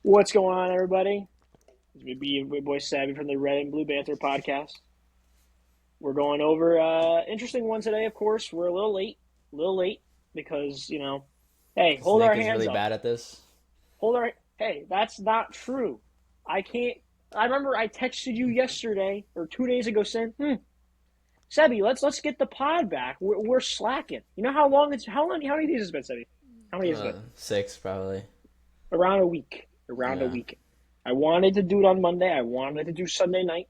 What's going on, everybody? It's me, your boy Sebby from the Red and Blue Banter podcast. We're going over interesting one today. Of course, we're a little late because hey, Because hold Nick our is hands really up. bad at this. Hold our Hey, that's not true. I can't. I remember I texted you yesterday or 2 days ago saying, Sebby, let's get the pod back. We're slacking. You know how long it's how many days has it been, Sebby? How many has it been? Six, probably. Around a week. Around a Yeah. week. I wanted to do it on Monday. I wanted to do Sunday night.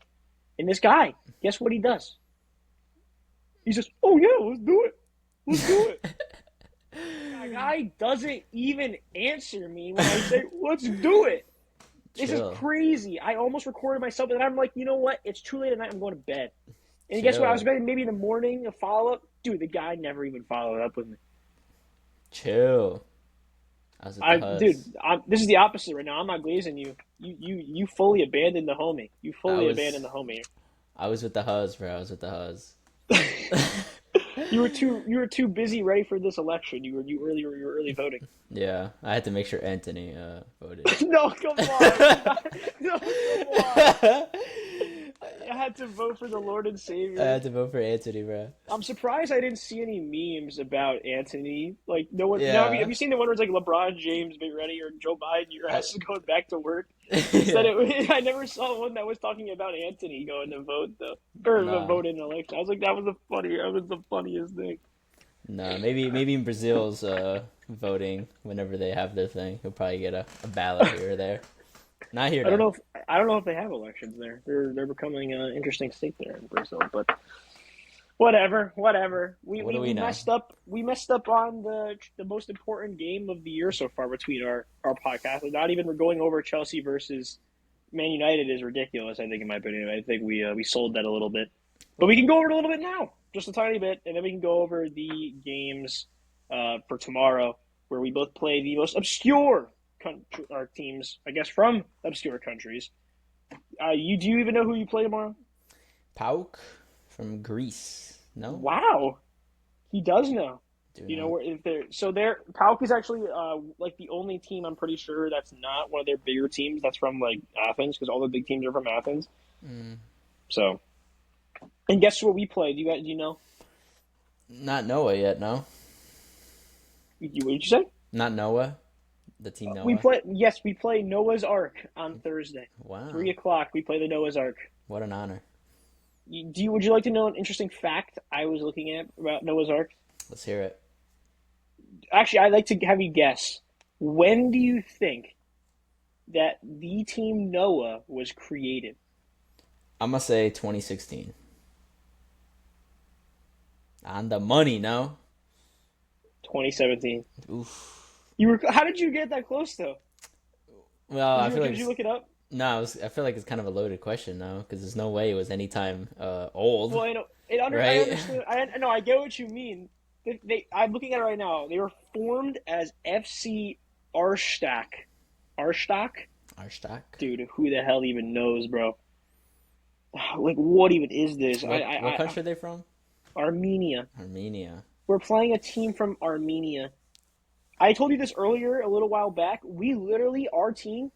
And this guy, guess what he does? He says, "Oh yeah, let's do it. Let's do it." The guy doesn't even answer me when I say, "Let's do it." This is Chill. crazy. I almost recorded myself, and I'm like, you know what? It's too late at night. I'm going to bed. And guess what? I was Chill. betting maybe in the morning a follow up. Dude, the guy never even followed up with me. Chill. I was at the Huz. This is the opposite right now. I'm not glazing you. You fully abandoned the homie. You I fully abandoned was the homie. I was with the Huz, bro. I was with the Huz. You were too busy ready for this election. You were early voting. Yeah. I had to make sure Anthony voted. No, come on. No, come on. I had to vote for the Lord and I Savior. had to vote for Anthony, bro. I'm surprised I didn't see any memes about Anthony. Like no one. No, have Yeah. you seen the one where it's like LeBron James, be ready, or Joe Biden, your I, ass is going back to work? Instead, yeah. I never saw one that was talking about Anthony going to vote though, or the Nah. vote in an election. I was like, that was the funniest thing. Nah. Maybe in Brazil's voting whenever they have their thing, he'll probably get a ballot here or there. Not here I don't though. know if I don't know if they have elections there. They're becoming an interesting state there in Brazil, but whatever. We, What we, do we we know? messed up. We messed up on the most important game of the year so far between our podcast. We're not even going over Chelsea versus Man United is ridiculous. I think, in my opinion, I think we sold that a little bit, but we can go over it a little bit now, just a tiny bit, and then we can go over the games for tomorrow, where we both play the most obscure our teams, I guess, from obscure countries. Do you even know who you play tomorrow? PAOK from Greece. No? Wow, he does know. Do You know know. where if they're so they're PAOK is actually like the only team I'm pretty sure that's not one of their bigger teams that's from like Athens, because all the big teams are from Athens. Mm. So, and guess what we play? Do you know? Not Noah yet, no? What did you say? Not Noah? The team We Noah? play. Yes, we play Noah's Ark on Thursday, three Wow. o'clock. We play the Noah's Ark. What an honor. Would you like to know an interesting fact I was looking at about Noah's Ark? Let's hear it. Actually, I'd like to have you guess. When do you think that the team Noah was created? I'm going to say 2016. On the money, no? 2017. Oof. You were. How did you get that close though? Well, I feel like Did you it's, look it up? no, I feel like it's kind of a loaded question, though, because there's no way it was any time old, Well, I know. I right? understand. I know. I get what you mean. I'm looking at it right now. They were formed as FC Arstock. Arstock, Arstock. dude. Who the hell even knows, bro? Like, what even is this? What country are they from? Armenia. Armenia. We're playing a team from Armenia. I told you this earlier a little while back. Our team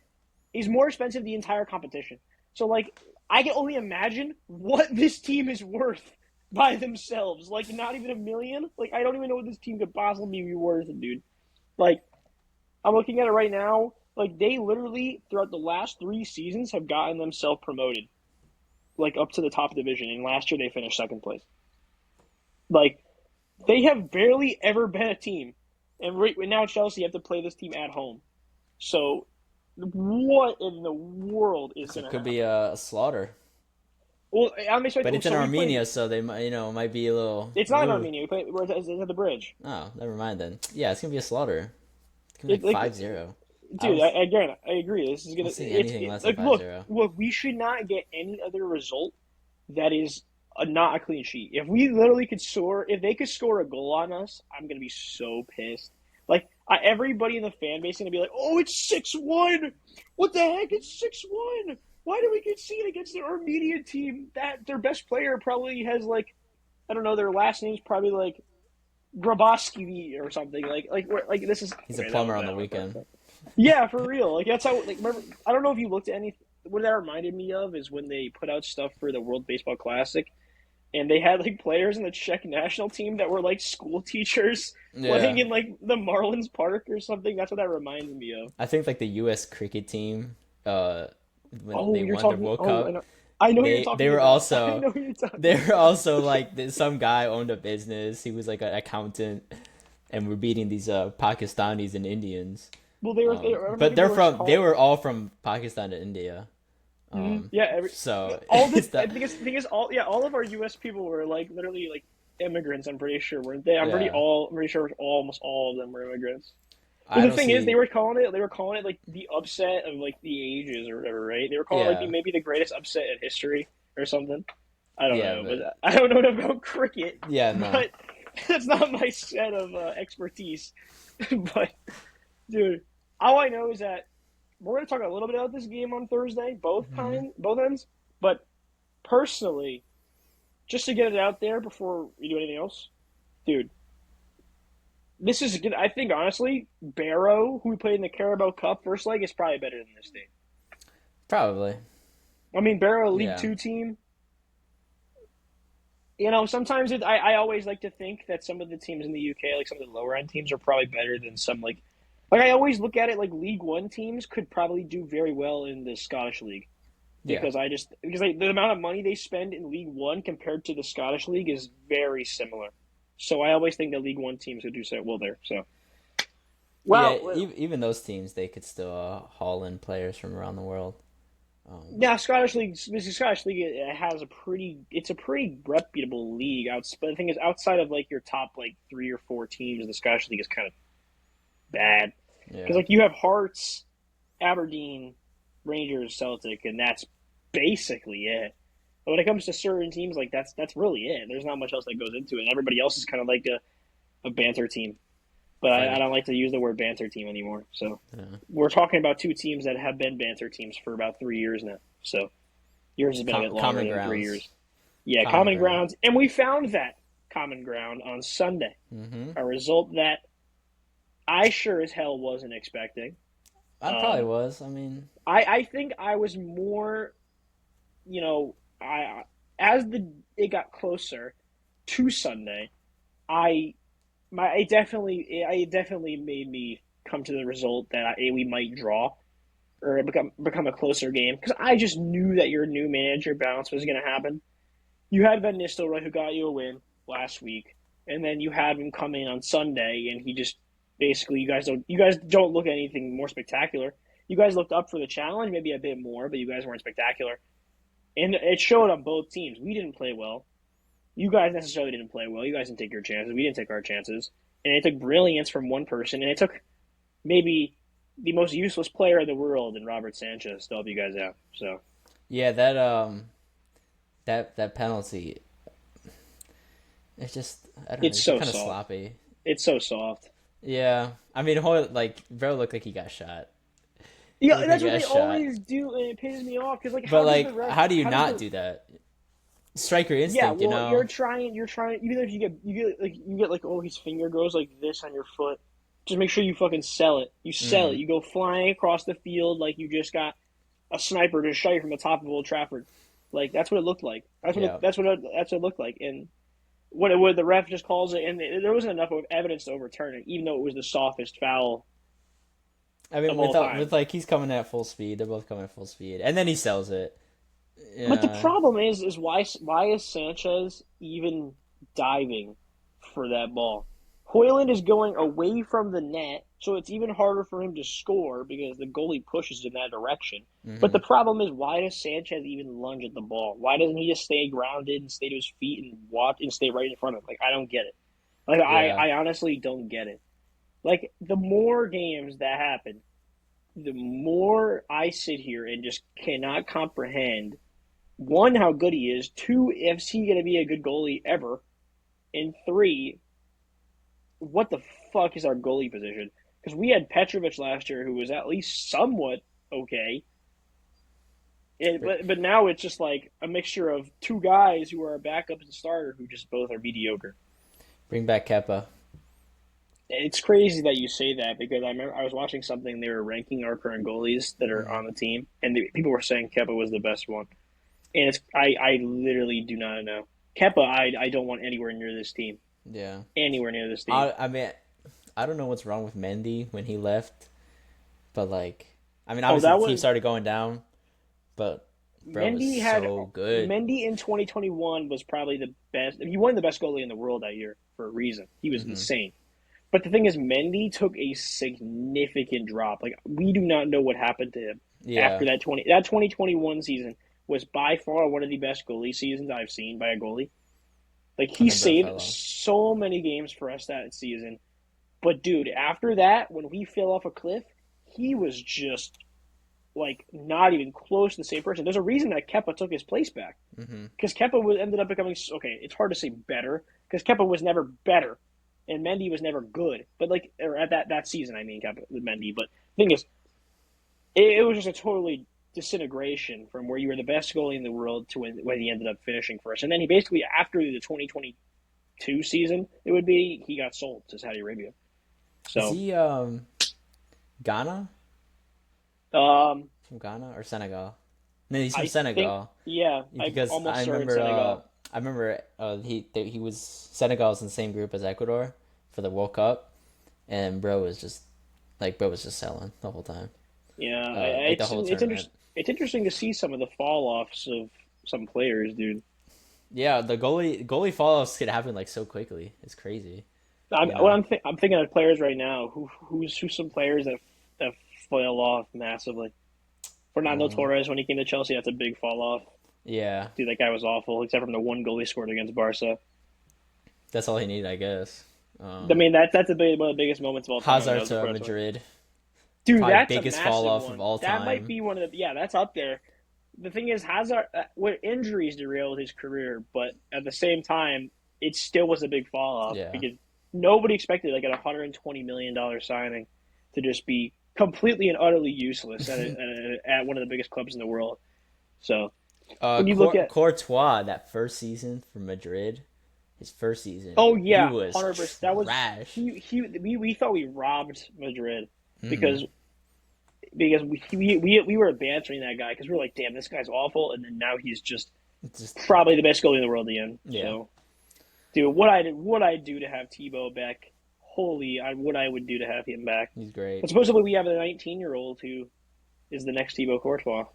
is more expensive the entire competition. So, like, I can only imagine what this team is worth by themselves. Like, not even a million. Like, I don't even know what this team could possibly be worth, dude. Like, I'm looking at it right now. Like, they literally, throughout the last 3 seasons, have gotten themselves promoted, like, up to the top division. And last year, they finished second place. Like, they have barely ever been a team. And right now, Chelsea have to play this team at home. So, what in the world is So going it to could happen? be a slaughter. Well, I'm But expecting. it's in So we play. Armenia, so they might, might be a little. It's not in Ooh. Armenia. It's at the bridge. Oh, never mind then. Yeah, it's gonna be a slaughter. It's gonna be It, like like, 5-0. I dude, was I agree. This is I gonna. don't see anything less than Like, 5-0. look. We should not get any other result that is not a clean sheet. If we literally could score, if they could score a goal on us, I'm gonna be so pissed. Like, everybody in the fan base is gonna be like, "Oh, it's 6-1. What the heck? It's 6-1. Why do we concede against the Armenian team that their best player probably has, like, I don't know, their last name's probably like Grabowski or something. Like this is He's a okay. That plumber was on the that one. weekend. Yeah, for real. Like that's how. Like, remember? I don't know if you looked at any. What that reminded me of is when they put out stuff for the World Baseball Classic, and they had like players in the Czech national team that were like school teachers playing Yeah, in like the Marlins Park or something. That's what that reminds me of. I think like the U.S. cricket team, uh, when Oh, they you're won the talking. World Oh, Cup, I know who you're they talking were about. I also know who you're they talking were about. also like some guy owned a business. He was like an accountant, and we're beating these Pakistanis and Indians. Well, they were. They, I But think they were they called. were all from Pakistan and India. Yeah, So all the it's that. thing is all yeah all of our U.S. people were like literally like immigrants. I'm pretty sure weren't they? Yeah, I'm pretty sure almost all of them were immigrants. But I the don't thing is, see. they were calling it like the upset of like the ages or whatever, right? They were calling it like Yeah, maybe the greatest upset in history or something. I don't yeah, know, but but I don't know enough about cricket. yeah, no. But that's not my set of expertise. But dude, all I know is that we're going to talk a little bit about this game on Thursday, Hmm. both ends. But personally, just to get it out there before we do anything else, dude, this is good. I think honestly, Barrow, who we played in the Carabao Cup first leg, is probably better than this team. Probably. I mean, Barrow, a League Yeah. Two team. Sometimes I always like to think that some of the teams in the UK, like some of the lower end teams, are probably better than some like I always look at it like League One teams could probably do very well in the Scottish League Yeah. because like, the amount of money they spend in League One compared to the Scottish League is very similar. So I always think that League One teams would do so well there. So Yeah. well, Even those teams, they could still haul in players from around the world. yeah, Scottish League it has it's a pretty reputable league. But the thing is, outside of like your top like three or four teams, the Scottish League is kind of bad because Yeah. like you have Hearts, Aberdeen, Rangers, Celtic, and that's basically it. But when it comes to certain teams, like that's really it. There's not much else that goes into it. Everybody else is kind of like a banter team. But It's like I don't like to use the word banter team anymore. So yeah. we're talking about two teams that have been banter teams for about 3 years now. So yours has been a bit longer Common than three grounds. years. Yeah, Common common ground. grounds, and we found that common ground on Sunday. Hmm. A result that I sure as hell wasn't expecting. I probably Um, was. I mean, I think I was more, you know, I as the it got closer to Sunday, I it definitely made me come to the result that we might draw or become a closer game because I just knew that your new manager bounce was going to happen. You had Van Nistelrooy who got you a win last week, and then you had him come in on Sunday, and he just basically you guys don't look at anything more spectacular. You guys looked up for the challenge, maybe a bit more, but you guys weren't spectacular, and it showed on both teams. We didn't play well. You guys necessarily didn't play well. You guys didn't take your chances. We didn't take our chances, and it took brilliance from one person, and it took maybe the most useless player in the world in Robert Sanchez to help you guys out. So yeah, that penalty. It's just I don't know. it's It's just so kind of soft. sloppy. It's so soft. Yeah. I mean, whole like bro looked like he got shot. He Yeah, looked like that's he what got they shot. always do, and it pisses me off because like, But how does the like, ref? how do you How does not the? do that? Striker Yeah, instinct, you well, know. you're trying. Even if you get like, oh, his finger goes like this on your foot. Just make sure you fucking sell it. You sell it. Mm, You go flying across the field like you just got a sniper to shot you from the top of Old Trafford. Like that's what it looked like. yeah. That's what it looked like. And what the ref just calls it, and there wasn't enough of evidence to overturn it, even though it was the softest foul I of mean, all time. with like he's coming at full speed. They're both coming at full speed, and then he sells it. But the Yeah. problem is why is Sanchez even diving for that ball? Hoyland is going away from the net, so it's even harder for him to score because the goalie pushes in that direction. But Hmm. the problem is, why does Sanchez even lunge at the ball? Why doesn't he just stay grounded and stay to his feet and watch and stay right in front of him? Like I don't get it. Like Yeah. I honestly don't get it. Like the more games that happen, the more I sit here and just cannot comprehend one, how good he is. Two, is he going to be a good goalie ever? And three, what the fuck is our goalie position? Because we had Petrovic last year, who was at least somewhat okay, but now it's just like a mixture of two guys who are a backup and starter who just both are mediocre. Bring back Keppa. It's crazy that you say that because I remember I was watching something. They were ranking our current goalies that are Mm, on the team, and people were saying Kepa was the best one. And I literally do not know Kepa. I don't want anywhere near this team. yeah. Anywhere near this team. I mean, I don't know what's wrong with Mendy when he left, but like, I mean, Oh, obviously that the team was started going down, but bro was Mendy had so good. Mendy in 2021 was probably the best. He won the best goalie in the world that year for a reason. He was Hmm. insane. But the thing is, Mendy took a significant drop. Like we do not know what happened to him after Yeah, that 2021 season was by far one of the best goalie seasons I've seen by a goalie. Like and he then bro saved fell off. so many games for us that season. But dude, after that, when we fell off a cliff, he was just like not even close to the same person. There's a reason that Kepa took his place back Hmm. because Kepa was, ended up becoming okay. It's hard to say better because Kepa was never better, and Mendy was never good. But like or at that season, I mean Kepa with Mendy. But the thing is, it was just a totally disintegration from where you were the best goalie in the world to when he ended up finishing first. And then he basically after the 2022 season, it would be he got sold to Saudi Arabia. Is So he Ghana? um, From Ghana or Senegal? No, he's from I think Senegal. yeah, I'm Because almost certain Senegal. I remember he was Senegal's in the same group as Ecuador for the World Cup, and bro was just selling the whole time, Yeah, like the it's whole it's tournament. interesting. It's interesting to see some of the fall offs of some players, dude. Yeah, the goalie fall offs could happen like so quickly. It's crazy, I'm you what know. I'm thinking of players right now. Who's some players that fell off massively. Fernando Um, Torres when he came to Chelsea, that's a big fall off. yeah, Dude, that guy was awful, except from the one goal he scored against Barca. that's all he needed, I guess. I Um, mean, that's one of the biggest moments of all time. That Hazard was to before. Madrid, Dude, probably that's a biggest fall massive off of one. all That might time. be one of the yeah, that's up there. The thing is, Hazard, what injuries derailed his career, but at the same time, it still was a big fall off Yeah. because nobody expected like a $120 million signing to just be completely and utterly useless at one of the biggest clubs in the world. So when you look at Courtois that first season for Madrid, his first season, oh he yeah, was 100%, that was trash. we thought we robbed Madrid Hmm. because we were bantering that guy because we were like, damn, this guy's awful, and then now he's just Just probably the best goalie in the world again. yeah, So, dude, what I do to have Tebow back? Holy, what I would do to have him back. he's great. But supposedly we have a 19-year-old who is the next Thibaut Courtois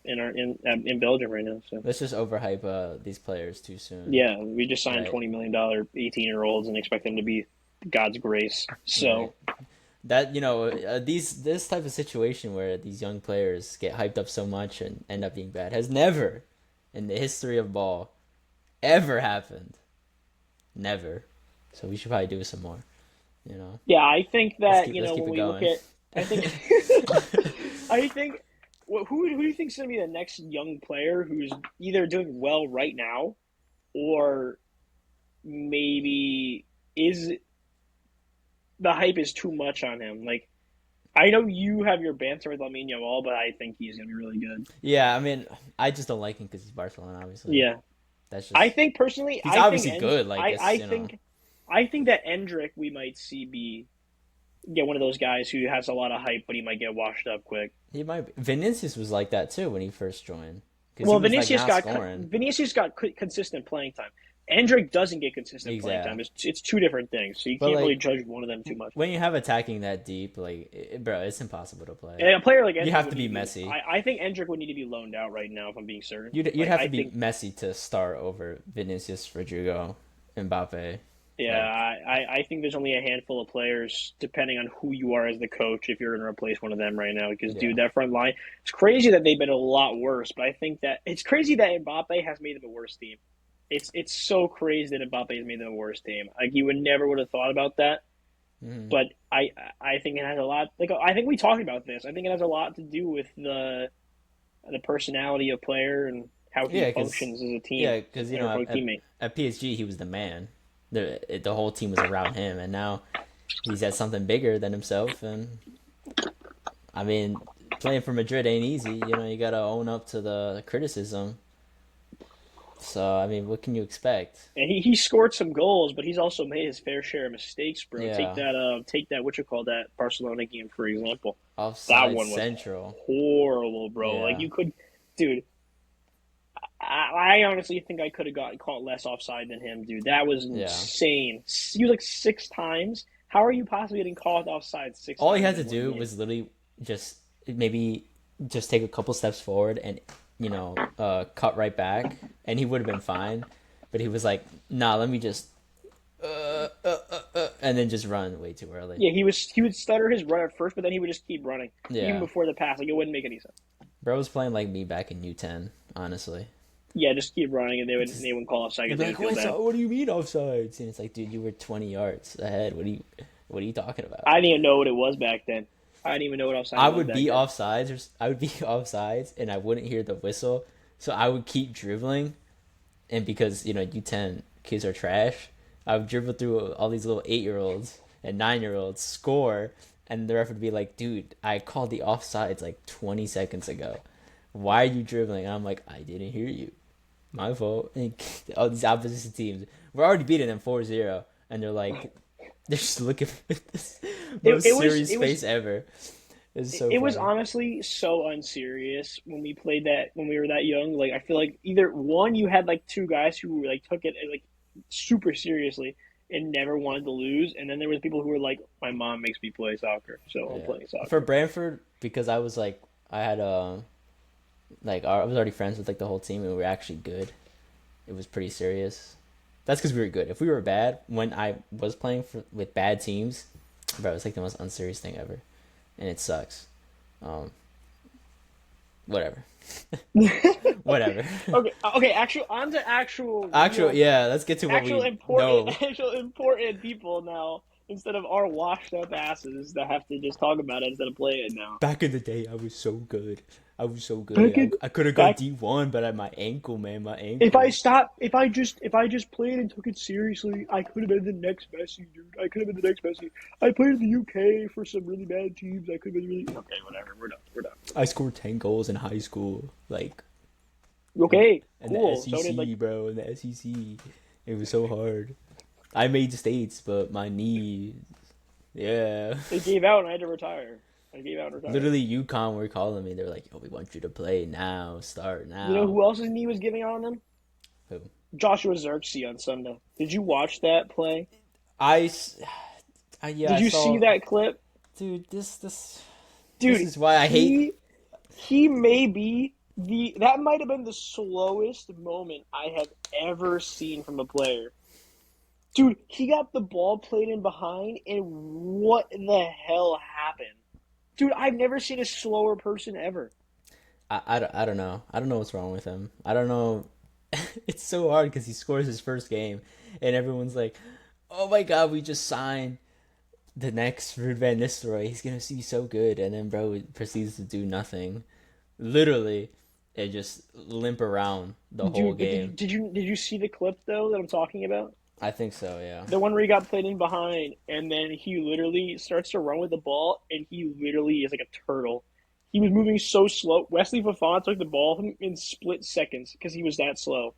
in Belgium right now. So Let's just overhype these players too soon, yeah, we just signed right? $20 million 18-year-olds and expect them to be God's grace. Right. So That these this type of situation where these young players get hyped up so much and end up being bad has never in the history of ball ever happened. Never. So we should probably do some more. You know, yeah, I think that let's keep when it we look going. at, I think, I think, who do you think is going to be the next young player who's either doing well right now, or maybe is the hype is too much on him? Like, I know you have your banter with Lamine Yamal, but I think he's going to be really good. Yeah, I mean, I just don't like him because he's Barcelona. Obviously, Yeah, that's I just think personally, he's obviously good. Like it's I think that Endrick we might see be get one of those guys who has a lot of hype, but he might get washed up quick. he might be. Vinicius was like that too when he first joined because he Well, was like not scoring. Vinicius got consistent playing time. Endrick doesn't get consistent playing time. Exactly. It's two different things, so you But can't really like judge one of them too much. when you have attacking that deep, bro, it's impossible to play. And a player like You Endrick have would to need be to be. messy. I think Endrick would need to be loaned out right now, if I'm being certain. You'd Like have to I be think, messy to start over Vinicius, Rodrigo, Mbappe. yeah, Like I think there's only a handful of players, depending on who you are as the coach, if you're going to replace one of them right now. Because yeah, dude, that front line, it's crazy that they've been a lot worse. But I think that it's crazy that Mbappe has made them a worse team. It's so crazy that Mbappe has made them a worse team. Like you would have thought about that. hmm But I think it has a lot. Like I think we talked about this. I think it has a lot to do with the personality of player and how he yeah, because functions as a team yeah, because or a at, teammate. at PSG he was the man. The whole team was around him, and now he's at something bigger than himself. And I mean, playing for Madrid ain't easy. You gotta own up to the criticism. So I mean, what can you expect? And he scored some goals, but he's also made his fair share of mistakes, bro. Yeah, Take that what you call that Barcelona game for example. That offside one was central. horrible, bro. Like Yeah, you could, dude. I honestly think I could have gotten caught less offside than him, dude. That was yeah. insane. He was like 6 times. How are you possibly getting caught offside six All he times had to in one do game? was literally just maybe just take a couple steps forward and cut right back, and he would have been fine. But he was like, "Nah, let me just and then just run way too early." Yeah, he would stutter his run at first, but then he would just keep running even Yeah, before the pass. Like it wouldn't make any sense. bro was playing like me back in U10. Honestly, Yeah, just keep running, and just they wouldn't call offside they'd because be they would like, feel "What's bad. up? What do you mean offsides?" And it's like, dude, you were 20 yards ahead. What are you talking about? I didn't even know what it was back then. I didn't even know what offside I was would back be then. offsides, I would be offsides, and I wouldn't hear the whistle, so I would keep dribbling, and because U10 kids are trash, I would dribble through all these little 8-year-olds and 9-year-olds, score, and the ref would be like, "Dude, I called the offsides like 20 seconds ago. Why are you dribbling?" And I'm like, "I didn't hear you. My fault." And all these opposition teams, we're already beating them 4-0, and they're just looking with this most serious It was face ever. It's so it was funny. honestly so unserious when we played that when we were that young. Like I feel like either one, you had like two guys who like took it like super seriously and never wanted to lose, and then there was people who were like, "My mom makes me play soccer, so I'm Yeah. playing For soccer." Brantford, because I was like, I had I was already friends with like the whole team, and we were actually good. It was pretty serious. That's because we were good. If we were bad, when I was playing with bad teams, bro, it's like the most unserious thing ever, and it sucks. Um, whatever, whatever. Okay. Actual on to actual Actual, real, yeah. Let's get to what we know. actual important people now instead of our washed up asses that have to just talk about it instead of play it now. Back in the day, I was so good. I was so Back good. in I could have gone back D1, but I my ankle, man, my If I ankle. stopped, if I just played and took it seriously, I could have been the next Messi, dude. I could have been the next Messi. I played in the UK for some really bad teams. I could have been really okay. Whatever. We're done. We're done. We're I done. scored 10 goals in high school, like Okay, in the cool. So did like SEC, bro. In the SEC, it was so hard. I made states, but my knee, yeah. they gave out and I had to retire. I gave out and retired. Literally, UConn were calling me. They were like, "Yo, we want you to play now. Start You know now." who else's knee was giving out on them? Who? Joshua Xerxes on Sunday. Did you watch that play? I, s- yeah, Did I you see saw. that clip? Dude, this Dude, is why I hate. he may be the that might have been the slowest moment I have ever seen from a player. Dude, he got the ball played in behind, and what the hell happened? Dude, I've never seen a slower person ever. I don't know. I don't know what's wrong with him. I don't know. It's so hard because he scores his first game, and everyone's like, "Oh my god, we just signed the next Ruud Van Nistelrooy. He's gonna be so good." And then bro proceeds to do nothing. Literally, and just limp around the whole Dude, but game. did you see the clip though that I'm talking about? I think so, yeah. The one where he got played in behind, and then he literally starts to run with the ball, and he literally is like a turtle. He was moving so slow. Wesley Fofana took the ball in split seconds because he was that slow.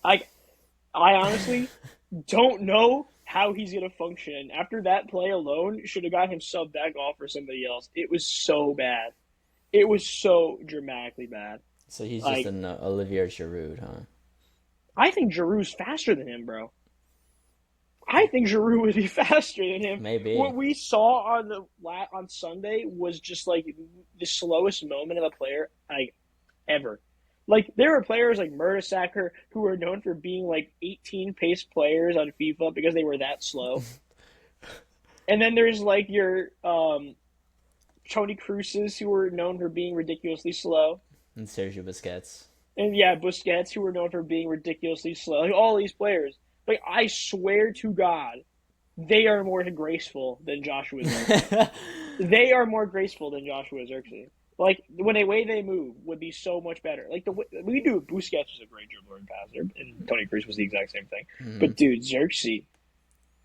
I I honestly don't know how he's gonna function. After that play alone, should have got him subbed back off for somebody else. It was so bad. It was so dramatically bad. So he's just Like an Olivier Giroud, huh? I think Giroud's faster than him, bro. I think Giroud would be faster than him. Maybe. What we saw on the on Sunday was just like the slowest moment of a player like ever. Like there were players like Mertesacker who were known for being like 18 pace players on FIFA because they were that slow. And then there's like your Tony Cruises who were known for being ridiculously slow. And Sergio Busquets. And yeah, Busquets who were known for being ridiculously slow. Like all these players. Like I swear to God, they are more graceful than Joshua Xerxes. They are more graceful than Joshua Xerxes. Like when the way they move would be so much better. Like the way we do, Busquets was a great dribbler and passer, and Tony Cruz was the exact same thing. Hmm. But dude, Xerxes,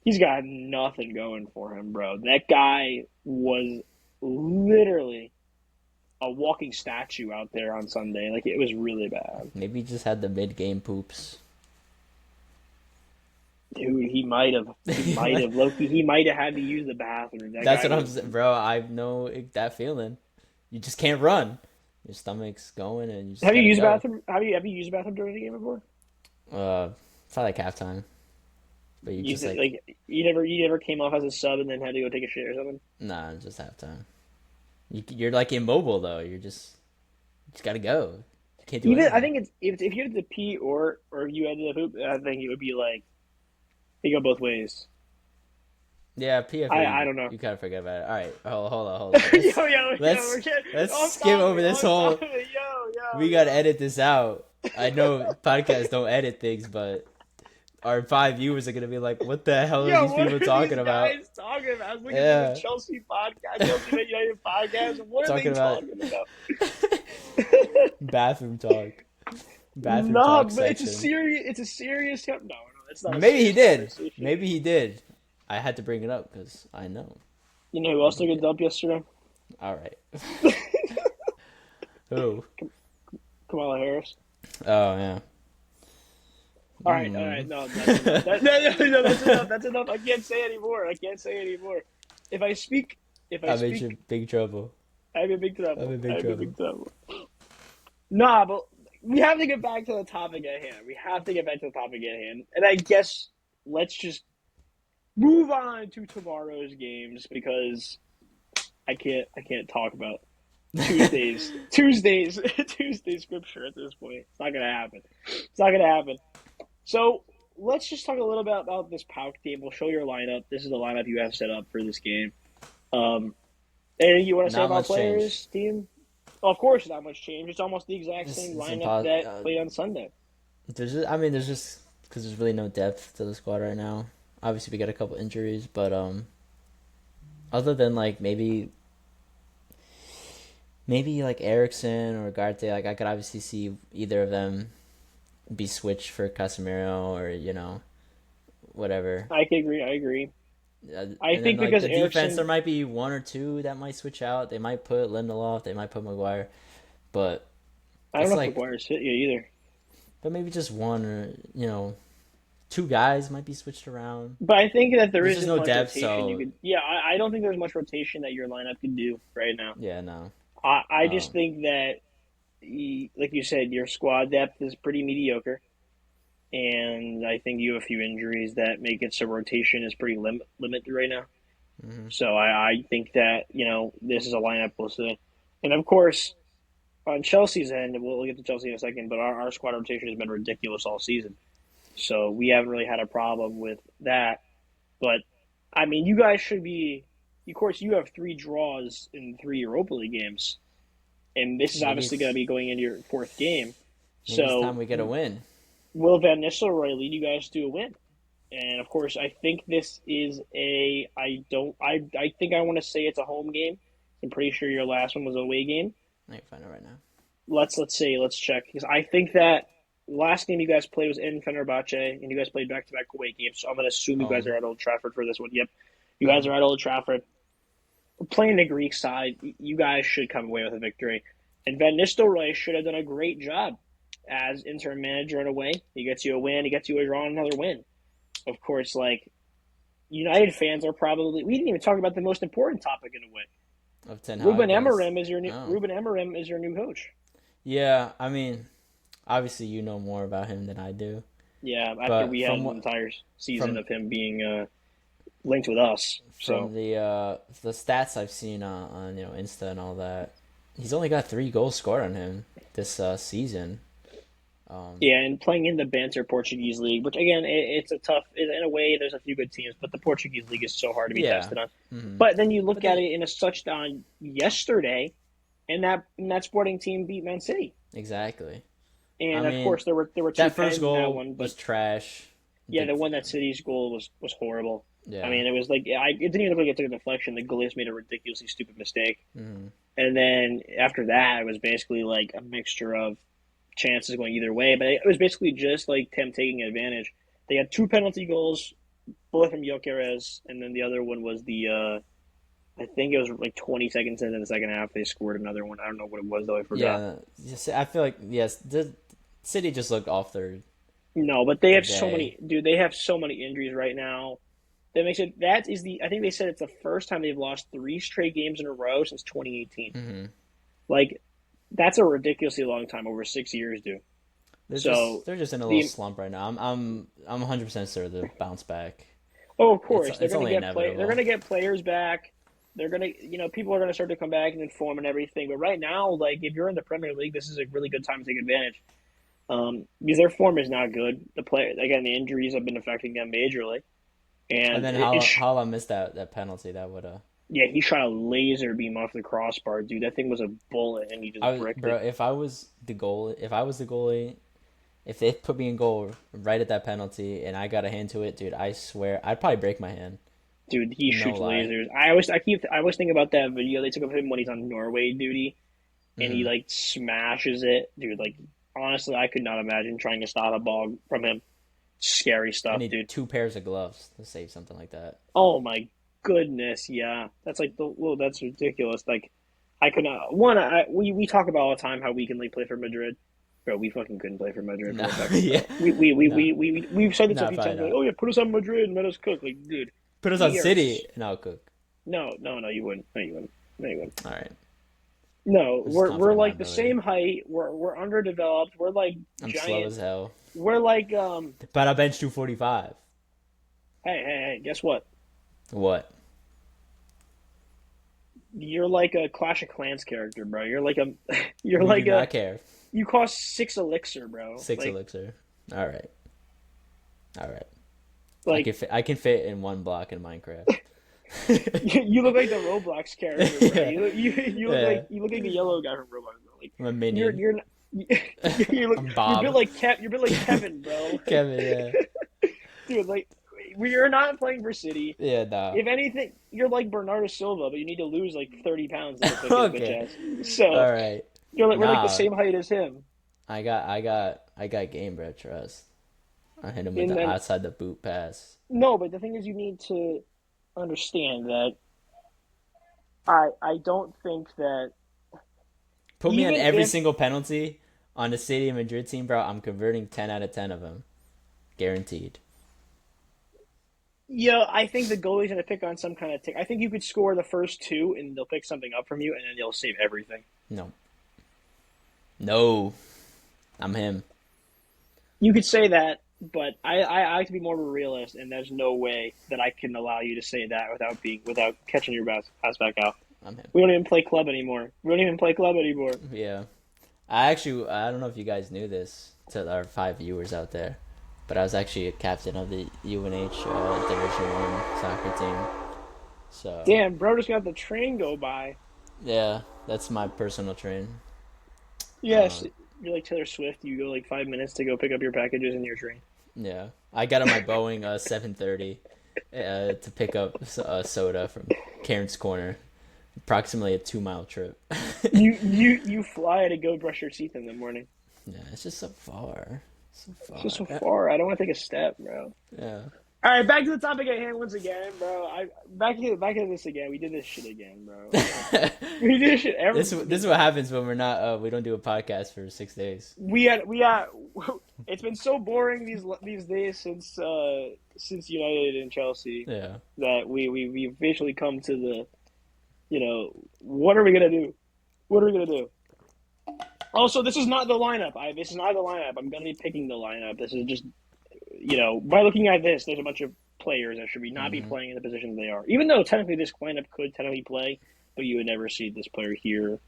he's got nothing going for him, bro. That guy was literally a walking statue out there on Sunday. Like it was really bad. Maybe he just had the mid game poops. Dude, he might have. He might have. Loki, he might have had to use the bathroom. That That's guy what I'm was. saying, bro. I know that feeling. You just can't run. Your stomach's going, and you just Have you gotta used the go. bathroom? Have you used the bathroom during the game before? Uh, it's not like halftime, but you You just like, like you never came off as a sub and then had to go take a shit or something. nah, it's just halftime. You're like immobile though. You just gotta go. You can't do Even I anything. think it's if you had to pee or you had to poop, I think it would be like you go both ways. Yeah, PFA, I don't know. you kind of forget about it. All right, hold on. Yo, Let's we're getting let's off skip over topic, this off whole. topic. We gotta edit this out. I know podcasts don't edit things, but our 5 viewers are gonna be like, "What the hell are Yo, these what people are these talking about?" guys talking about? I was looking for the Yeah, Chelsea podcast, Chelsea Man United podcast. What are they talking about talking about? bathroom talk, bathroom Nah, talk but it's a section. serious. It's a serious. No, it's not a Maybe he serious did. conversation. Maybe he did. I had to bring it up because I know. You know who else Maybe he took a did. dump yesterday? All right. Who? Kamala Harris. Oh yeah. All Mm. right. No, that's enough. No, that's enough. That's enough. I can't say anymore. I can't say anymore. If I speak, if I I'm in speak, big trouble. I'm in big I'm trouble. in big I'm in trouble. big trouble. Nah, but we have to get back to the topic at hand. We have to get back to the topic at hand. And I guess let's just move on to tomorrow's games because I can't talk about Tuesday's scripture at this point. It's not gonna happen. It's not gonna happen. So let's just talk a little bit about this PAOK team. We'll show your lineup. This is the lineup you have set up for this game. Um, anything you want to say Not about much change. players, team? Well, of course, not much change. It's almost the exact It's, same it's lineup impossible. that played on Sunday. There's just because there's really no depth to the squad right now. Obviously, we got a couple injuries, but other than like maybe like Erickson or Garte, like I could obviously see either of them be switched for Casemiro or whatever. I can agree. I agree. I And then think like because the defense, there Erickson, might be one or two that might switch out. They might put Lindelof, they might put Maguire, but I don't it's know if like, McGuire's fit yet either. but maybe just one or two guys might be switched around. But I think that there There's just isn't no much depth, rotation you so could. Yeah, I don't think there's much rotation that your lineup can do right now. yeah, no. I just Um, think that, like you said, your squad depth is pretty mediocre, and I think you have a few injuries that make it so rotation is pretty limited right now. mhm. So I think that this is a lineup we'll see, and of course on Chelsea's end, we'll get to Chelsea in a second, but our squad rotation has been ridiculous all season. So we haven't really had a problem with that. But I mean, you guys should be. Of course, you have three draws in three Europa League games, and this is maybe obviously going to it's be going into your fourth game. maybe it's So time we get a win. will Van Nistelrooy lead you guys to a win? And of course, I think this is a. I don't. I think I want to say it's a home game. I'm pretty sure your last one was a away game. I can find it right now. Let's check because I think that last game you guys played was in Fenerbahce, and you guys played back to back away games. So I'm going to assume you guys Home. are at Old Trafford for this one. Yep, you guys Hmm. are at Old Trafford. We're playing the Greek side. You guys should come away with a victory. And Van Nistelrooy should have done a great job as interim manager in a way. He gets you a win. He gets you a draw and another win. Of course, like United fans are probably. We didn't even talk about the most important topic in a way. Of Ten Ruben Hag is Amorim is your new no. Ruben Amorim is your new coach. Yeah, I mean, obviously you know more about him than I do, Yeah, after but we had an entire season from of him being linked with us. from So the stats I've seen on Insta and all that, he's only got 3 goals scored on him this season. Um, yeah, and playing in the Banter Portuguese league, which again, it's a tough. In a way, there's a few good teams, but the Portuguese league is so hard to be yeah, tested on. hmm But then you but look at then it in a touchdown yesterday, and that Sporting team beat Man City. exactly. I And of mean, course, there were two that first pens in that goal one, but was trash. yeah, The the one that City's goal was horrible. I yeah, mean, it was like it didn't even look like it took a deflection. The goalies made a ridiculously stupid mistake, hmm and then after that, it was basically like a mixture of chances going either way. But it was basically just like them taking advantage. They had two penalty goals, both from Gyökeres, and then the other one was I think it was like 20 seconds into the second half they scored another one. I don't know what it was though. I forgot. Yeah, I feel like yes, the City just looked off No, but they their have so day. many, dude. They have so many injuries right now. That makes it. That is the. I think they said it's the first time they've lost three straight games in a row since 2018. Hmm. Like that's a ridiculously long time, over 6 years, dude. So They're just in a little the slump right now. I'm 100% sure they'll bounce back. oh, of course they're It's gonna only get play. They're inevitable. gonna get players back. They're gonna, people are gonna start to come back and inform and everything. But right now, like if you're in the Premier League, this is a really good time to take advantage. Because their form is not good. The play again, the injuries have been affecting them majorly, And and then it's how I missed that penalty that would yeah, he shot a laser beam off the crossbar, dude. That thing was a bullet, and he I just was bricked bro it. if I was the goalie, if they put me in goal right at that penalty and I got a hand to it, dude, I swear I'd probably break my hand. Dude, he No shoots lie. lasers. I always think about that video they took of him when he's on Norway duty, and he Hmm. like smashes it, dude. Like honestly, I could not imagine trying to stop a ball from him. Scary I stuff, need dude. two pairs of gloves to save something like that. Oh my goodness, yeah. That's like the well, that's ridiculous. Like I could not. One, we talk about all the time how we can like play for Madrid. Bro, we fucking couldn't play for Madrid for No, a second, yeah, bro. no, We've said this a no, few probably times. Like, not. oh yeah, put us on Madrid and let us cook. Like, dude, Put us on we are. City and I'll cook. No, no, no. You wouldn't. No, you wouldn't. No, you wouldn't. All right, No, I'm just we're confident in my like the ability. same height. We're underdeveloped. We're like I'm slow giant. as hell, We're like but I bench 245. hey. Guess what? What? You're like a Clash of Clans character, bro. You're like a. You're We do like a. not care. You cost 6 elixir, bro. Six elixir. All right, all right. Like I can fit in one block in Minecraft. you look like the Roblox character, bro. Yeah, yeah. You look like the yellow guy from Roblox, bro. Like I'm a you're minion. you're not, you look I'm Bob. You're built like Kevin, bro. Kevin. Yeah. Dude, like you're not playing for City. Yeah. Nah. If anything, you're like Bernardo Silva, but you need to lose like 30 pounds to look like his bitch Okay. ass. So All right. you're like we're like the Nah. same height as him. I got game, bro. Trust. I hit him with And the then outside the boot pass. no, but the thing is, you need to understand that I don't think that Put me on even every if single penalty on the City of Madrid team, bro. I'm converting 10 out of 10 of them, guaranteed. yeah, I think the goalie's going to pick on some kind of tick. I think you could score the first two, and they'll pick something up from you, and then they'll save everything. No, no, I'm him. You could say that, but I like to be more of a realist, and there's no way that I can allow you to say that without catching your ass back out. I'm him. We don't even play club anymore. We don't even play club anymore. Yeah. I don't know if you guys knew this to our 5 viewers out there, but I was actually a captain of the UNH Division One soccer team. So Damn, bro, just got the train go by. yeah, that's my personal train. Yes, Uh, you're like Taylor Swift. You go like 5 minutes to go pick up your packages in your train. yeah, I got on my Boeing 730 to pick up soda from Karen's Corner. Approximately a 2 mile trip. You fly to go brush your teeth in the morning. Yeah, it's just so far. So It's just far. so far. I don't want to take a step, bro. Yeah. All right, back to the topic at hand once again, bro. I back to this again. We did this shit again, bro. We did this shit every. This is what happens when we're not we don't do a podcast for 6 days. We had. It's been so boring these days since United and Chelsea Yeah. that we officially come to the what are we gonna do? What are we gonna do? Also, this is not the lineup. This is not the lineup. I'm gonna be picking the lineup. This is just by looking at this, there's a bunch of players that should not be Hmm. playing in the positions they are. Even though technically this lineup could technically play, but you would never see this player here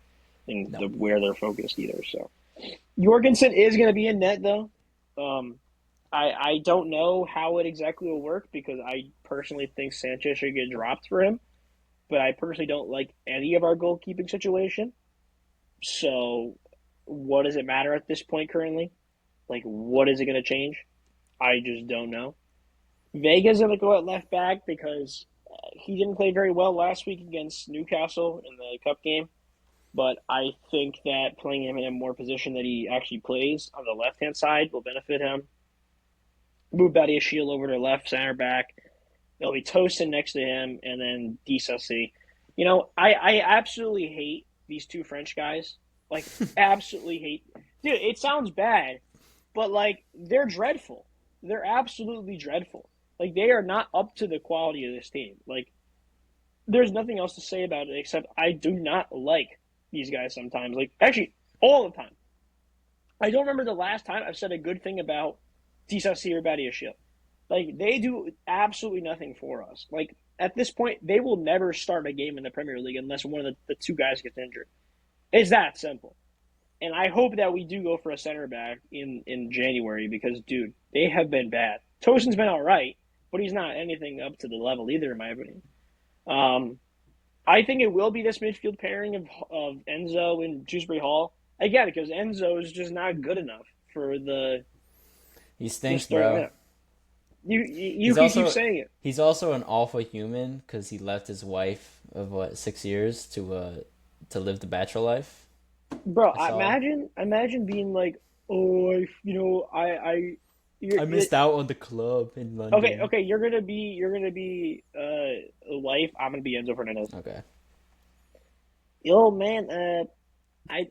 in No. where they're focused either. So Jorgensen is going to be in net though. Um, I don't know how it exactly will work because I personally think Sanchez should get dropped for him, but I personally don't like any of our goalkeeping situation. So what does it matter at this point currently? Like, what is it going to change? I just don't know. Vega's going to go at left back because he didn't play very well last week against Newcastle in the cup game. But I think that playing him in a more position that he actually plays on the left hand side will benefit him. Move Shield over to left center back. There'll be Tosin next to him, and then Disasi I absolutely hate these two French guys. Like, absolutely hate. Dude, it sounds bad, but like they're dreadful. They're absolutely dreadful. Like they are not up to the quality of this team. Like there's nothing else to say about it except I do not like these guys sometimes. Like actually all the time. I don't remember the last time I've said a good thing about Disasi or Badiashile. Like they do absolutely nothing for us. Like at this point, they will never start a game in the Premier League unless one of the two guys gets injured. It's that simple. And I hope that we do go for a center back in January because, dude, they have been bad. Tosin's been all right, but he's not anything up to the level either, in my opinion. Um, I think it will be this midfield pairing of Enzo and Dewsbury Hall again because Enzo is just not good enough for He the stinks, starting bro. lineup. You He's can keep also saying it, he's also an awful human because he left his wife of what 6 years to live the bachelor life. bro. I saw. Imagine being like, oh, I missed out on the club in okay, London. okay. You're gonna be a wife. I'm gonna be Enzo Fernandez. Okay. Yo, man. I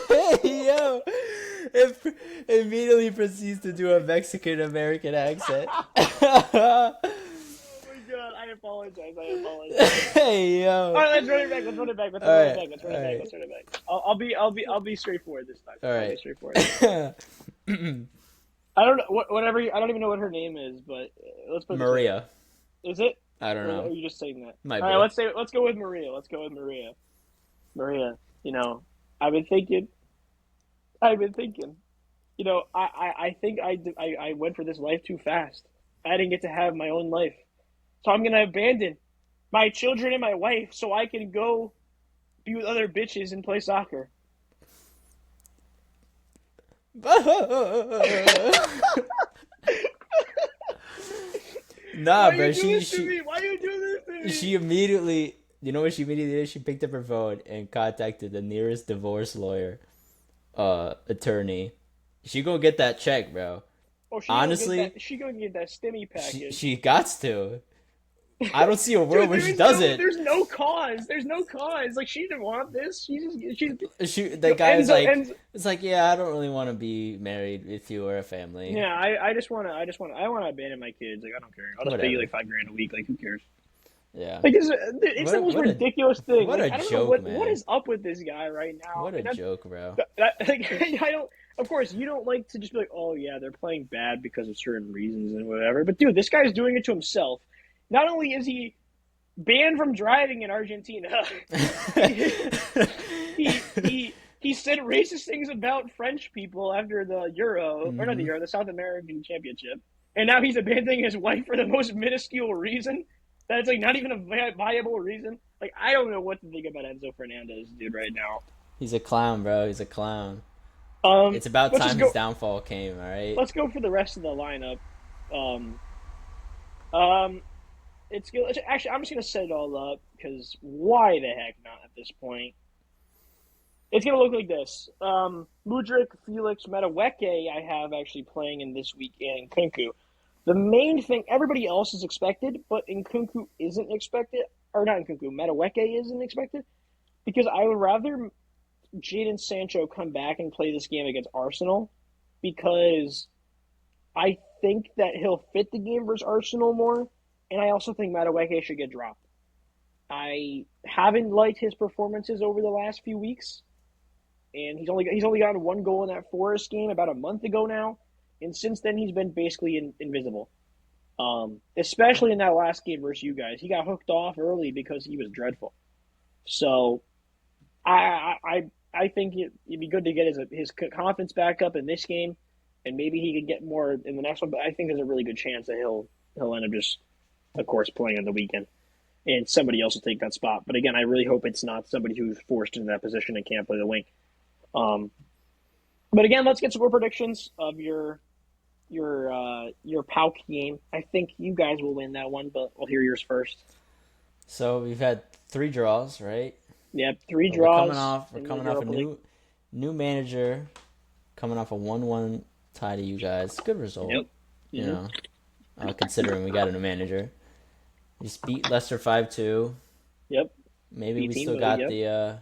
Hey yo! It immediately proceeds to do a Mexican American accent. Oh my god, I apologize. I apologize. Hey All yo! right, let's run it back. Let's run it back. Let's All run it right, back. Let's run all it back. right, Let's run it back. I'll be straightforward this time. all I'll be right. straightforward. I don't know whatever. I don't even know what her name is, but let's put it this way. Maria. Is it? I don't Or know. are you just saying that? Might All right, be. let's go with Maria. Let's go with Maria. Maria, I've been thinking. I've been thinking. I think I went for this life too fast. I didn't get to have my own life, so I'm gonna abandon my children and my wife so I can go be with other bitches and play soccer. Nah, Why are bro. you doing She this to she me? Why are you doing this to me? she immediately. You know what she immediately did? She picked up her phone and contacted the nearest divorce lawyer, attorney. She gonna get that check, bro. Oh, she gonna get Honestly, that. She gonna get that stimmy she package. she gots to. I don't see a world Dude, where she doesn't. there's no cause. There's no cause. Like she didn't want this. She's The guy is Enzo like, Enzo. it's like, yeah, I don't really want to be married with you or a family. Yeah, I just wanna abandon my kids. Like I don't care. I'll just pay you Whatever. like $5,000 a week. Like who cares? Yeah. Like it's the most What a ridiculous thing. what Like a I don't know joke, what man. is up with this guy right now. What a And joke, bro. like I don't. Of course, you don't like to just be like, oh yeah, they're playing bad because of certain reasons and whatever. But dude, this guy's doing it to himself. Not only is he banned from driving in Argentina, he said racist things about French people after the Euro or not the hmm Euro, the South American Championship, and now he's abandoning his wife for the most minuscule reason. That's like not even a viable reason. Like I don't know what to think about Enzo Fernandez, dude, right now. He's a clown, bro. He's a clown. Um, It's about let's just time his go. downfall came, all right? Let's go for the rest of the lineup. Um, um, it's good. Actually, I'm just gonna set it all up because why the heck not at this point? It's gonna look like this. Mudrik, Felix, Metaweke, I have actually playing in this week in Kunku. The main thing, everybody else is expected, but in Kunku isn't expected, or not in Kunku, Metaweke isn't expected because I would rather Jadon Sancho come back and play this game against Arsenal because I think that he'll fit the game versus Arsenal more, and I also think Madueke should get dropped. I haven't liked his performances over the last few weeks, and he's only gotten one goal in that Forest game about a month ago now, and since then he's been basically invisible. Especially in that last game versus you guys, he got hooked off early because he was dreadful. So I think it'd be good to get his confidence back up in this game, and maybe he could get more in the next one. But I think there's a really good chance that he'll end up just, of course, playing on the weekend, and somebody else will take that spot. But again, I really hope it's not somebody who's forced into that position and can't play the wing. Um, but again, let's get score predictions of your PAOK game. I think you guys will win that one, but we'll hear yours first. So we've had 3 draws, right? Yep, three But we're coming draws off we're in the coming off a Europa League. new manager, coming off a 1-1 tie to you guys. Good result. Yep. You Hmm. know, considering we got a new manager. We just beat Leicester 5-2. Yep. Maybe B we team still mode. got Yep. the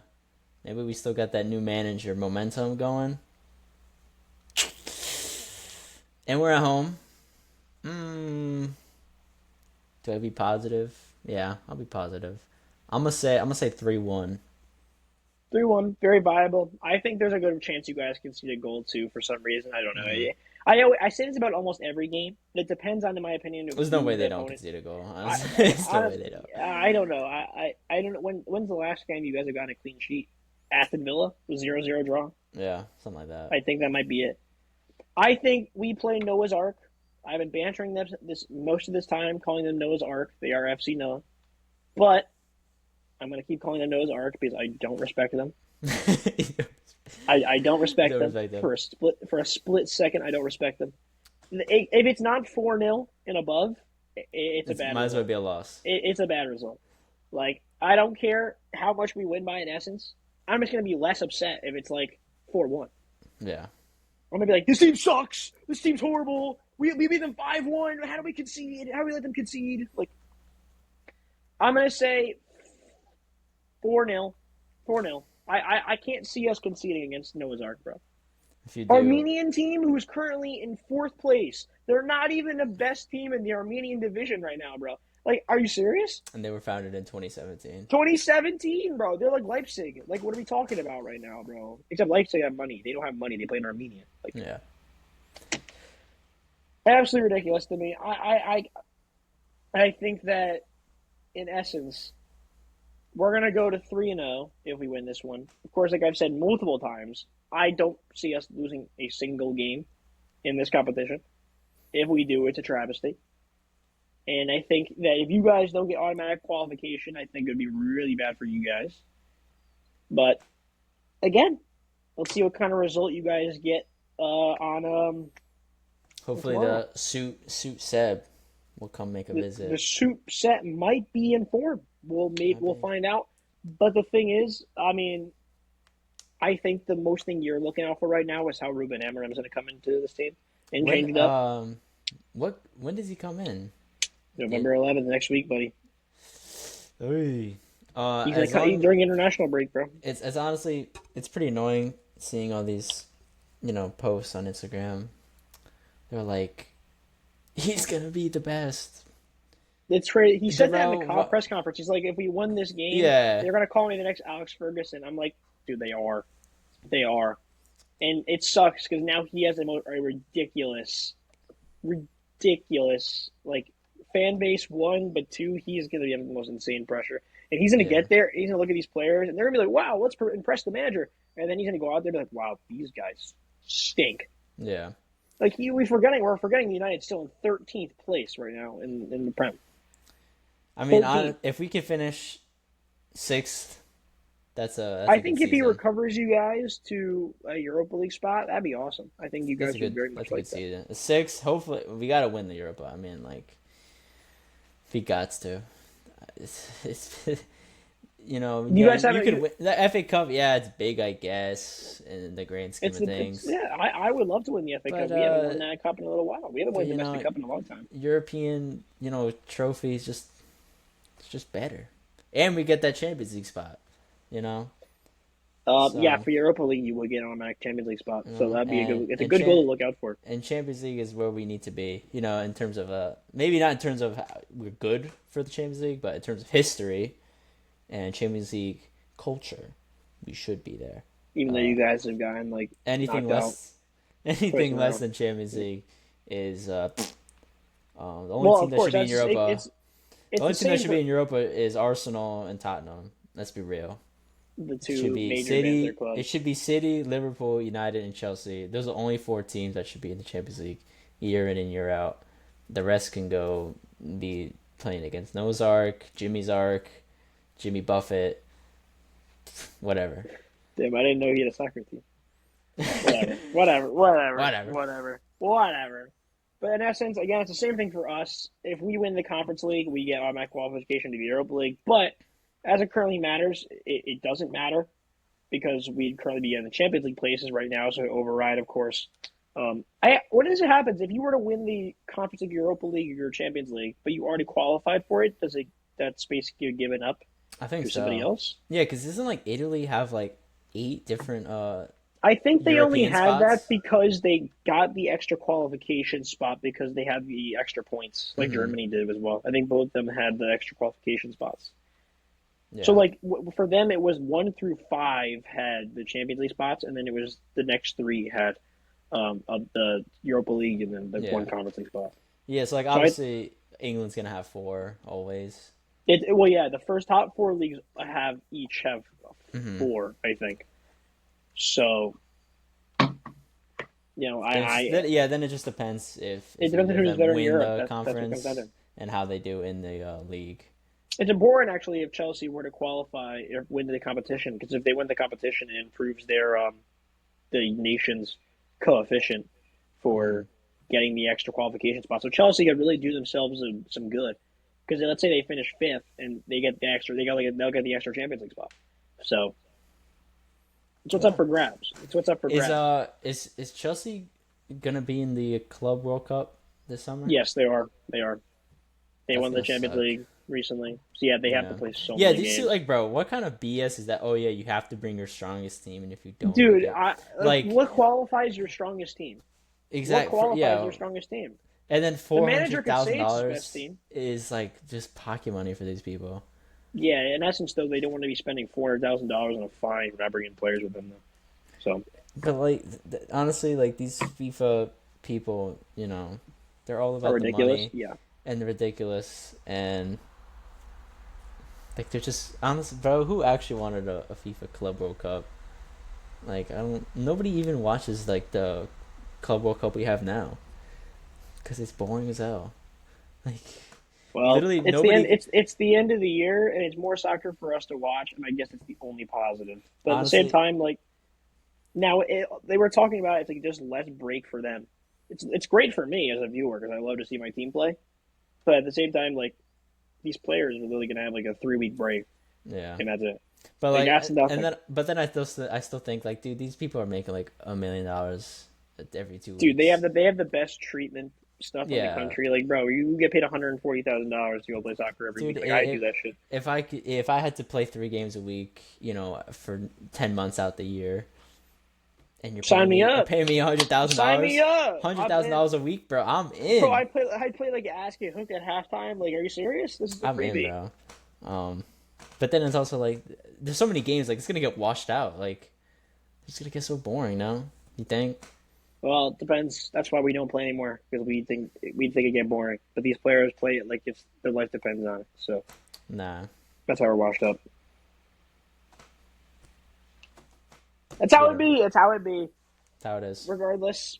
maybe we still got that new manager momentum going. And we're at home. Mm, do I be positive? Yeah, I'll be positive. I'm gonna say 3-1. 3-1, very viable. I think there's a good chance you guys can see a goal too for some reason. I don't know. Mm-hmm. I say this about almost every game. It depends on, in my opinion, of There's no way who they the don't opponent. concede a goal. I, Honestly, there's no way honestly, they don't. I don't know. I don't know. When's the last game you guys have gotten a clean sheet? Aston Villa was 0-0 draw. Yeah, something like that. I think that might be it. I think we play Noah's Ark. I've been bantering them this most of this time, calling them Noah's Ark. They are FC Noah, but I'm going to keep calling them Noah's Ark because I don't respect them. I don't You respect don't them respect them. for a split second. I don't respect them. If it's not 4-0 and above, it's a It bad might as well result. be a loss. It's a bad result. Like I don't care how much we win by in essence. I'm just gonna be less upset if it's like 4-1. Yeah. I'm gonna be like, this team sucks. This team's horrible. We beat them 5-1. How do we concede? How do we let them concede? Like I'm gonna say 4-0. 4-0. I can't see us conceding against Noah's Ark, bro. If you do, Armenian team who's currently in fourth place. They're not even the best team in the Armenian division right now, bro. Like, are you serious? and they were founded in 2017. 2017, bro. They're like Leipzig. Like, what are we talking about right now, bro? Except Leipzig have money. They don't have money. They play in Armenia. Like, Yeah. absolutely ridiculous to me. I think that in essence, we're gonna go to 3-0 if we win this one. Of course, like I've said multiple times, I don't see us losing a single game in this competition. If we do, it's a travesty. And I think that if you guys don't get automatic qualification, I think it would be really bad for you guys. But again, let's see what kind of result you guys get on Hopefully tomorrow. the suit Seb will come make a The visit. soup set might be in form. Might We'll be. find out. But the thing is, I mean, I think the most thing you're looking out for right now is how Ruben Amorim is going to come into this team and When change it up. when does he come in? It, November 11th next week, buddy. Oy. He's going As to come long during international break, bro. it's honestly it's pretty annoying seeing all these posts on Instagram. They're like, he's gonna be the best. It's crazy. He said that in Bro, the what? press conference. He's like, if we won this game, Yeah, they're going to call me the next Alex Ferguson. I'm like, dude, they are. They are. And it sucks because now he has a ridiculous, like, fan base, one, but two, he's going to be under the most insane pressure. And he's going to yeah, get there, he's going to look at these players, and they're going to be like, wow, let's impress the manager. And then he's going to go out there and be like, wow, these guys stink. yeah. Like, we're forgetting the United's still in 13th place right now in the Prem. I mean, 13th. if we could finish sixth, that's I a good think if he season. recovers you guys to a Europa League spot, that'd be awesome. I think you guys would very much That's a good like that. season. Sixth, hopefully we gotta win the Europa. I mean, like, we got to. It's You guys you haven't. could win the FA Cup. Yeah, it's big, I guess, in the grand scheme It's of it's things. yeah. I would love to win the FA Cup. But We haven't won that cup in a little while. We haven't won but a domestic cup in a long time. European, trophies just it's just better, and we get that Champions League spot. You know, Yeah, so for Europa League, you would get an automatic Champions League spot. So that'd be a good. It's a and good goal to look out for. Champions League is where we need to be. In terms of maybe not in terms of how we're good for the Champions League, but in terms of history and Champions League culture, we should be there. Even though Uh, you guys have gotten like anything knocked out less, twice anything in a less row. than Champions League is the only Well, team of that should course, be in that's Europa. The it's the only team that same should be for in Europa is Arsenal and Tottenham. Let's be real. the It should two be major Banter City. It clubs. should be City, Liverpool, United, and Chelsea. Those are the only four teams that should be in the Champions League year in and year out. The rest can go be playing against Noah's Ark, Jimmy's Ark, Jimmy Buffett, whatever. Damn, I didn't know he had a soccer team. Whatever. Whatever. Whatever. But in essence, again, it's the same thing for us. If we win the Conference League, we get automatic qualification to the Europa League. But as it currently matters, it doesn't matter because we'd currently be in the Champions League places right now. So override, of course, I what does it happens if you were to win the Conference League, Europa League, or Champions League, but you already qualified for it? Does it that space get given up I think to somebody so. else? Yeah, because doesn't like Italy have like 8 different I think they only European had that spots? because they got the extra qualification spot because they had the extra points, like Mm-hmm. Germany did as well. I think both of them had the extra qualification spots. So, Yeah. like for them, it was 1 through 5 had the Champions League spots, and then it was the next three had the Europa League and then the one Yeah. Conference League spot. Yeah. So like So obviously England's gonna have 4 always. well, yeah, the first top four leagues each have Mm-hmm. four, I think. So Then, I then it just depends it if depends on either of who's them better in win Europe. the That's what comes down conference to. and how they do in the league. It's important actually if Chelsea were to qualify or win the competition because if they win the competition, it improves their the nation's coefficient Mm-hmm. for getting the extra qualification spot. So Chelsea could really do themselves some good because let's say they finish fifth and they get the extra, they'll get the extra Champions League spot. So it's what's up Yeah. for grabs. It's what's up for grabs. Is Chelsea gonna be in the Club World Cup this summer? Yes, they are. They are. They That's won the gonna Champions suck. League recently. So yeah, they have to Yeah. play so Yeah, many did you see games. like bro, what kind of BS is that? Oh yeah, you have to bring your strongest team and if you don't you Dude, get what like qualifies your strongest team? What exact for qualifies yeah. your strongest team? And then The four manager hundred could thousand say it's his best dollars team. is like just pocket money for these people. Yeah, in essence, though, they don't want to be spending $400,000 on a fine for not bringing players with them. Though. So But like honestly, like these FIFA people, they're all are about the ridiculous. money Yeah, and the ridiculous and like they're just honest, bro. Who actually wanted a FIFA Club World Cup? Like I don't. Nobody even watches like the Club World Cup we have now because it's boring as hell. Like well, literally it's the end. nobody. It's the end of the year, and it's more soccer for us to watch. And I guess it's the only positive. But at the same Honestly, time, like now they were talking about it's like just less break for them. It's great for me as a viewer because I love to see my team play. But at the same time, like these players are literally gonna have like a 3 week break, yeah. and that's it. But Like like, that's and nothing, then I still think like, dude, these people are making like $1 million every two dude. weeks. They have the best treatment stuff in the Yeah, country. Like, bro, you get paid $140,000 to go play soccer every dude. week. Like, I do that shit. If I had to play 3 games a week, for 10 months out the year, and Sign me you're up. paying me hundred thousand Sign me dollars, up. hundred I'm thousand in. dollars a week, bro, I'm Bro, in. I play like ass get hooked at halftime. Like, are you serious? This is a I'm in, freebie. bro. Um, but then it's also like there's so many games like it's gonna get washed out. Like it's gonna get so boring now. You think? Well, it depends. That's why we don't play anymore because we think it get boring. But these players play it like it's their life depends on it. So Nah. that's how we're washed up. That's how it Yeah. be. That's how it be. That's how it is. Regardless,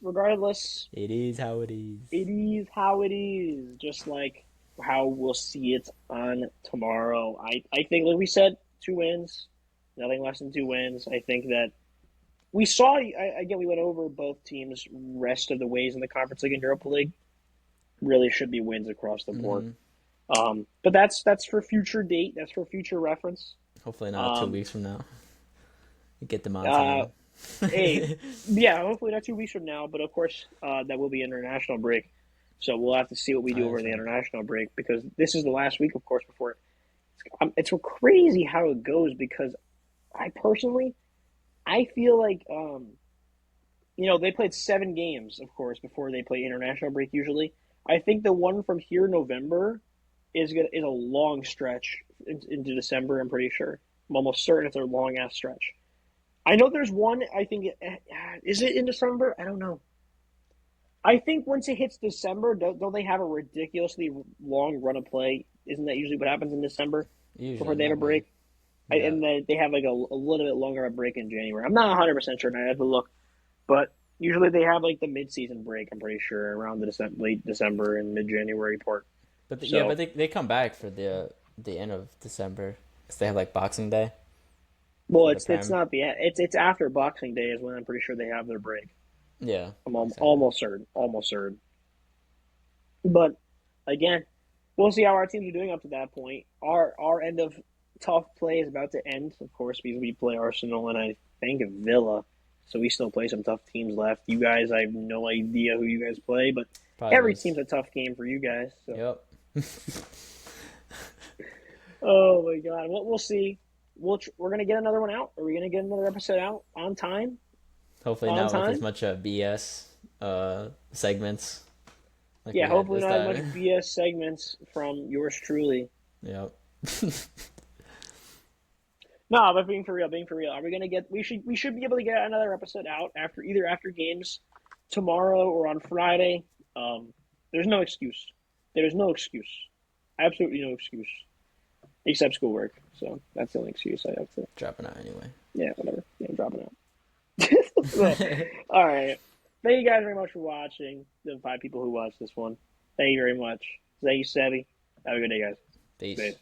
It is how it is. it is how it is. Just like how we'll see it on tomorrow. I think, like we said, 2 wins, nothing less than 2 wins. I think that we saw. Again, we went over both teams' rest of the ways in the Conference League and Europa League. Really should be wins across the board. Mm-hmm. But that's for future date. That's for future reference. Hopefully not two Um, weeks from now. Get them on uh, time. hey, yeah, hopefully not 2 weeks from now. But of course, that will be international break. So we'll have to see what we do Oh, over that's the right. international break because this is the last week, of course, before it's crazy how it goes because I personally I feel like they played 7 games, of course, before they play international break usually. I think the one from here November is a long stretch into December. I'm pretty sure. I'm almost certain it's a long ass stretch. I know there's one. I think is it in December? I don't know. I think once it hits December, don't they have a ridiculously long run of play? Isn't that usually what happens in December before Usually, they have a maybe. break? Yeah. And then they have like a little bit longer of a break in January. I'm not 100% sure, and I have to look, but usually they have like the mid-season break. I'm pretty sure around the late December and mid-January part. Yeah, So, but they come back for the end of December because they have like Boxing Day well, for the it's Prem. not it's after Boxing Day is when I'm pretty sure they have their break. Yeah, I'm exactly. almost certain. But again, we'll see how our teams are doing up to that point. Our end of tough play is about to end, of course, because we play Arsenal and I think Villa. So we still play some tough teams left. You guys, I have no idea who you guys play, but Probably every those. team's a tough game for you guys. So, Yep. oh my god, we'll see. We're gonna get another one out. Are we gonna get another episode out on time? Hopefully On not with as time? much BS segments like Yeah, we had hopefully this not as much time. BS segments from yours truly. Yep. No, but being for real, are we gonna get? We should be able to get another episode out after games tomorrow or on Friday. Um, there's no excuse. There's no excuse. Absolutely no excuse except schoolwork. So that's the only excuse I have to. Dropping out anyway. Yeah, whatever. Yeah, I'm dropping out. Well, all right. Thank you guys very much for watching. The 5 people who watched this one. Thank you very much. Thank you, Sebby. Have a good day, guys. Peace. Peace.